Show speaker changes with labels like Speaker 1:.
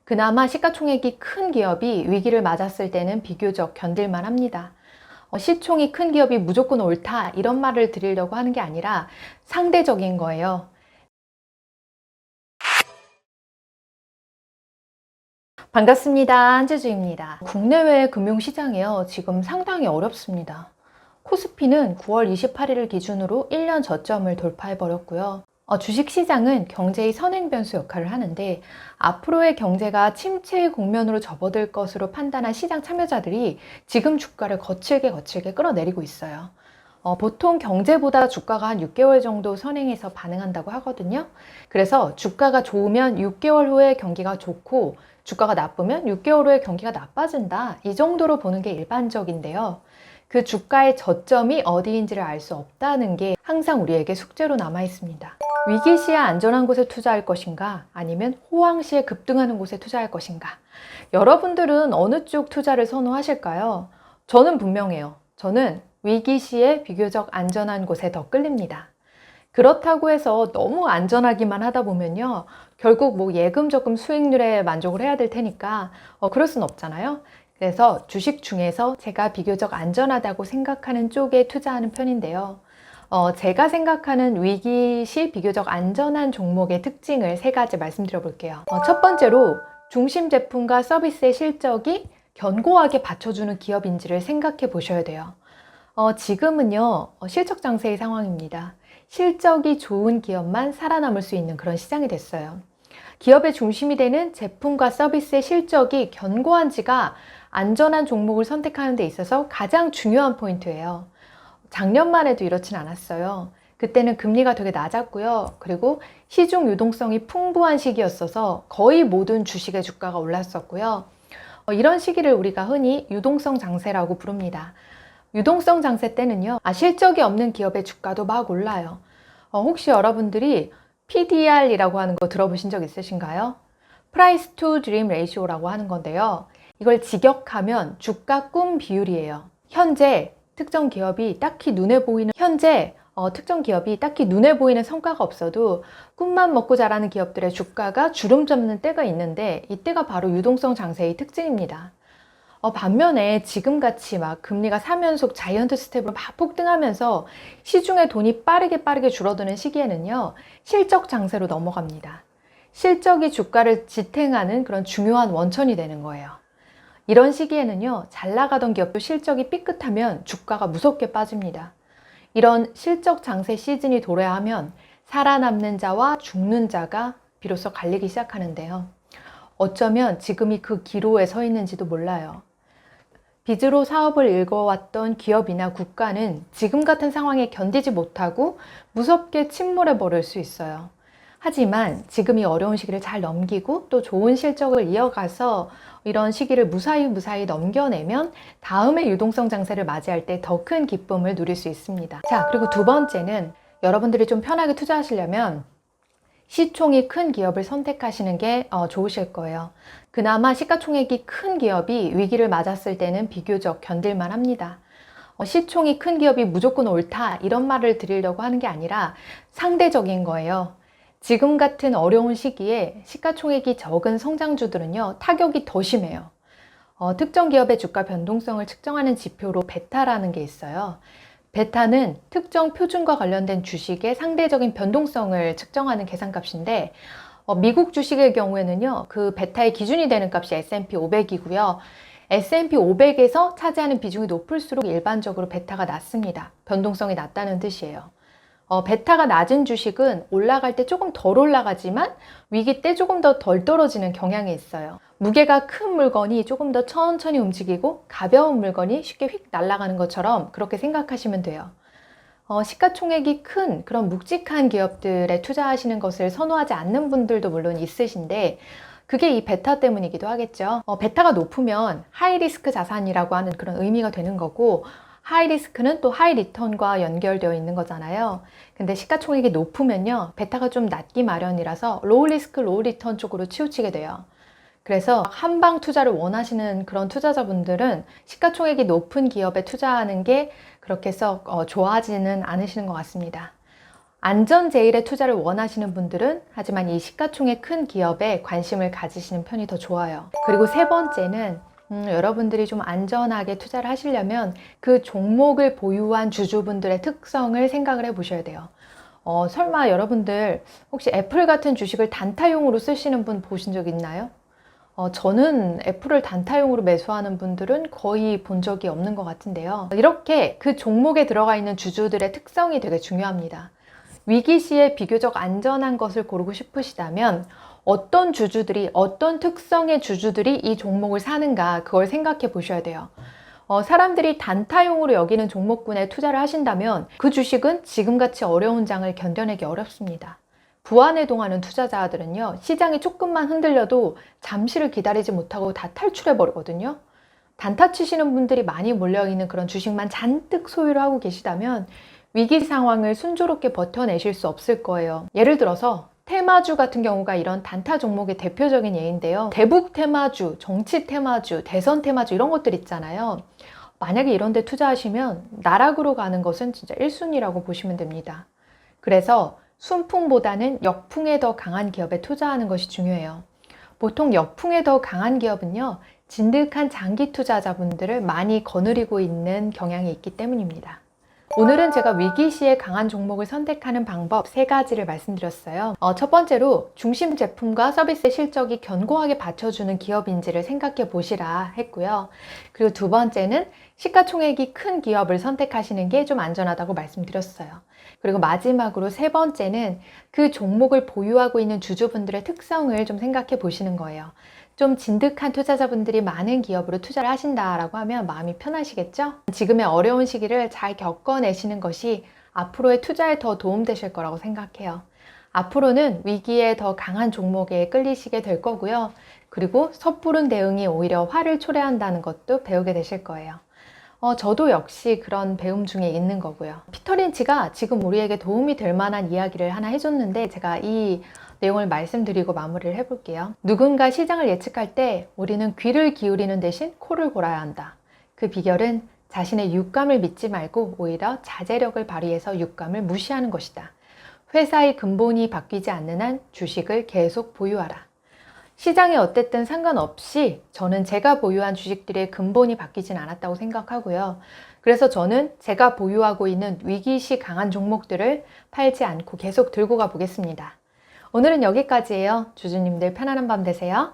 Speaker 1: 그나마 시가총액이 큰 기업이 위기를 맞았을 때는 비교적 견딜만 합니다. 시총이 큰 기업이 무조건 옳다 이런 말을 드리려고 하는 게 아니라 상대적인 거예요. 반갑습니다. 한재주입니다. 국내외 금융시장이요, 지금 상당히 어렵습니다. 코스피는 9월 28일을 기준으로 1년 저점을 돌파해버렸고요. 주식시장은 경제의 선행 변수 역할을 하는데 앞으로의 경제가 침체의 국면으로 접어들 것으로 판단한 시장 참여자들이 지금 주가를 거칠게 끌어내리고 있어요. 보통 경제보다 주가가 한 6개월 정도 선행해서 반응한다고 하거든요. 그래서 주가가 좋으면 6개월 후에 경기가 좋고 주가가 나쁘면 6개월 후에 경기가 나빠진다, 이 정도로 보는 게 일반적인데요. 그 주가의 저점이 어디인지를 알 수 없다는 게 항상 우리에게 숙제로 남아 있습니다. 위기 시에 안전한 곳에 투자할 것인가, 아니면 호황 시에 급등하는 곳에 투자할 것인가, 여러분들은 어느 쪽 투자를 선호하실까요? 저는 분명해요. 저는 위기 시에 비교적 안전한 곳에 더 끌립니다. 그렇다고 해서 너무 안전하기만 하다 보면요, 결국 뭐 예금 적금 수익률에 만족을 해야 될 테니까 그럴 순 없잖아요. 그래서 주식 중에서 제가 비교적 안전하다고 생각하는 쪽에 투자하는 편인데요. 제가 생각하는 위기 시 비교적 안전한 종목의 특징을 3가지 말씀드려 볼게요. 첫 번째로 중심 제품과 서비스의 실적이 견고하게 받쳐주는 기업인지를 생각해 보셔야 돼요. 지금은요, 실적 장세의 상황입니다. 실적이 좋은 기업만 살아남을 수 있는 그런 시장이 됐어요. 기업의 중심이 되는 제품과 서비스의 실적이 견고한지가 안전한 종목을 선택하는 데 있어서 가장 중요한 포인트예요. 작년만 해도 이렇진 않았어요. 그때는 금리가 되게 낮았고요. 그리고 시중 유동성이 풍부한 시기였어서 거의 모든 주식의 주가가 올랐었고요. 이런 시기를 우리가 흔히 유동성 장세라고 부릅니다. 유동성 장세 때는요, 실적이 없는 기업의 주가도 막 올라요. 혹시 여러분들이 PDR이라고 하는 거 들어보신 적 있으신가요? Price to Dream Ratio라고 하는 건데요. 이걸 직역하면 주가 꿈 비율이에요. 현재 특정 기업이 딱히 눈에 보이는 성과가 없어도 꿈만 먹고 자라는 기업들의 주가가 주름 잡는 때가 있는데, 이때가 바로 유동성 장세의 특징입니다. 반면에 지금같이 막 금리가 3연속 자이언트 스텝으로 막 폭등하면서 시중에 돈이 빠르게 줄어드는 시기에는요, 실적 장세로 넘어갑니다. 실적이 주가를 지탱하는 그런 중요한 원천이 되는 거예요. 이런 시기에는요, 잘 나가던 기업도 실적이 삐끗하면 주가가 무섭게 빠집니다. 이런 실적 장세 시즌이 돌아야 하면 살아남는 자와 죽는 자가 비로소 갈리기 시작하는데요. 어쩌면 지금이 그 기로에 서 있는지도 몰라요. 빚으로 사업을 일궈왔던 기업이나 국가는 지금 같은 상황에 견디지 못하고 무섭게 침몰해 버릴 수 있어요. 하지만 지금 이 어려운 시기를 잘 넘기고 또 좋은 실적을 이어가서 이런 시기를 무사히 넘겨내면 다음에 유동성 장세를 맞이할 때 더 큰 기쁨을 누릴 수 있습니다. 자, 그리고 두 번째는 여러분들이 좀 편하게 투자하시려면 시총이 큰 기업을 선택하시는 게 좋으실 거예요. 그나마 시가총액이 큰 기업이 위기를 맞았을 때는 비교적 견딜만 합니다. 시총이 큰 기업이 무조건 옳다 이런 말을 드리려고 하는 게 아니라 상대적인 거예요. 지금 같은 어려운 시기에 시가총액이 적은 성장주들은요, 타격이 더 심해요. 특정 기업의 주가 변동성을 측정하는 지표로 베타라는 게 있어요. 베타는 특정 표준과 관련된 주식의 상대적인 변동성을 측정하는 계산값인데, 미국 주식의 경우에는요, 그 베타의 기준이 되는 값이 S&P 500이고요. S&P 500에서 차지하는 비중이 높을수록 일반적으로 베타가 낮습니다. 변동성이 낮다는 뜻이에요. 베타가 낮은 주식은 올라갈 때 조금 덜 올라가지만 위기 때 조금 더 덜 떨어지는 경향이 있어요. 무게가 큰 물건이 조금 더 천천히 움직이고 가벼운 물건이 쉽게 휙 날아가는 것처럼 그렇게 생각하시면 돼요. 시가총액이 큰 그런 묵직한 기업들에 투자하시는 것을 선호하지 않는 분들도 물론 있으신데, 그게 이 베타 때문이기도 하겠죠. 베타가 높으면 하이리스크 자산이라고 하는 그런 의미가 되는 거고, 하이리스크는 또 하이리턴과 연결되어 있는 거잖아요. 근데 시가총액이 높으면요, 베타가 좀 낮기 마련이라서 로우리스크 로우리턴 쪽으로 치우치게 돼요. 그래서 한방 투자를 원하시는 그런 투자자분들은 시가총액이 높은 기업에 투자하는 게 그렇게 썩 좋아하지는 않으시는 것 같습니다. 안전 제일의 투자를 원하시는 분들은 하지만 이 시가총액 큰 기업에 관심을 가지시는 편이 더 좋아요. 그리고 세 번째는 여러분들이 좀 안전하게 투자를 하시려면 그 종목을 보유한 주주분들의 특성을 생각을 해 보셔야 돼요. 설마 여러분들 혹시 애플 같은 주식을 단타용으로 쓰시는 분 보신 적 있나요? 저는 애플을 단타용으로 매수하는 분들은 거의 본 적이 없는 것 같은데요. 이렇게 그 종목에 들어가 있는 주주들의 특성이 되게 중요합니다. 위기 시에 비교적 안전한 것을 고르고 싶으시다면 어떤 주주들이, 어떤 특성의 주주들이 이 종목을 사는가 그걸 생각해 보셔야 돼요. 사람들이 단타용으로 여기는 종목군에 투자를 하신다면 그 주식은 지금같이 어려운 장을 견뎌내기 어렵습니다. 부안에 동하는 투자자들은요, 시장이 조금만 흔들려도 잠시를 기다리지 못하고 다 탈출해 버리거든요. 단타 치시는 분들이 많이 몰려있는 그런 주식만 잔뜩 소유를 하고 계시다면 위기 상황을 순조롭게 버텨내실 수 없을 거예요. 예를 들어서 테마주 같은 경우가 이런 단타 종목의 대표적인 예인데요. 대북 테마주, 정치 테마주, 대선 테마주 이런 것들 있잖아요. 만약에 이런 데 투자하시면 나락으로 가는 것은 진짜 1순위라고 보시면 됩니다. 그래서 순풍보다는 역풍에 더 강한 기업에 투자하는 것이 중요해요. 보통 역풍에 더 강한 기업은요, 진득한 장기 투자자분들을 많이 거느리고 있는 경향이 있기 때문입니다. 오늘은 제가 위기 시에 강한 종목을 선택하는 방법 3가지를 말씀드렸어요. 첫 번째로 중심 제품과 서비스의 실적이 견고하게 받쳐주는 기업인지를 생각해 보시라 했고요. 그리고 두 번째는 시가총액이 큰 기업을 선택하시는 게 좀 안전하다고 말씀드렸어요. 그리고 마지막으로 세 번째는 그 종목을 보유하고 있는 주주분들의 특성을 좀 생각해 보시는 거예요. 좀 진득한 투자자분들이 많은 기업으로 투자를 하신다라고 하면 마음이 편하시겠죠? 지금의 어려운 시기를 잘 겪어내시는 것이 앞으로의 투자에 더 도움되실 거라고 생각해요. 앞으로는 위기에 더 강한 종목에 끌리시게 될 거고요. 그리고 섣부른 대응이 오히려 화를 초래한다는 것도 배우게 되실 거예요. 저도 역시 그런 배움 중에 있는 거고요. 피터 린치가 지금 우리에게 도움이 될 만한 이야기를 하나 해줬는데 제가 이 내용을 말씀드리고 마무리를 해볼게요. 누군가 시장을 예측할 때 우리는 귀를 기울이는 대신 코를 골아야 한다. 그 비결은 자신의 육감을 믿지 말고 오히려 자제력을 발휘해서 육감을 무시하는 것이다. 회사의 근본이 바뀌지 않는 한 주식을 계속 보유하라. 시장이 어땠든 상관없이 저는 제가 보유한 주식들의 근본이 바뀌진 않았다고 생각하고요. 그래서 저는 제가 보유하고 있는 위기시 강한 종목들을 팔지 않고 계속 들고 가 보겠습니다. 오늘은 여기까지예요. 주주님들 편안한 밤 되세요.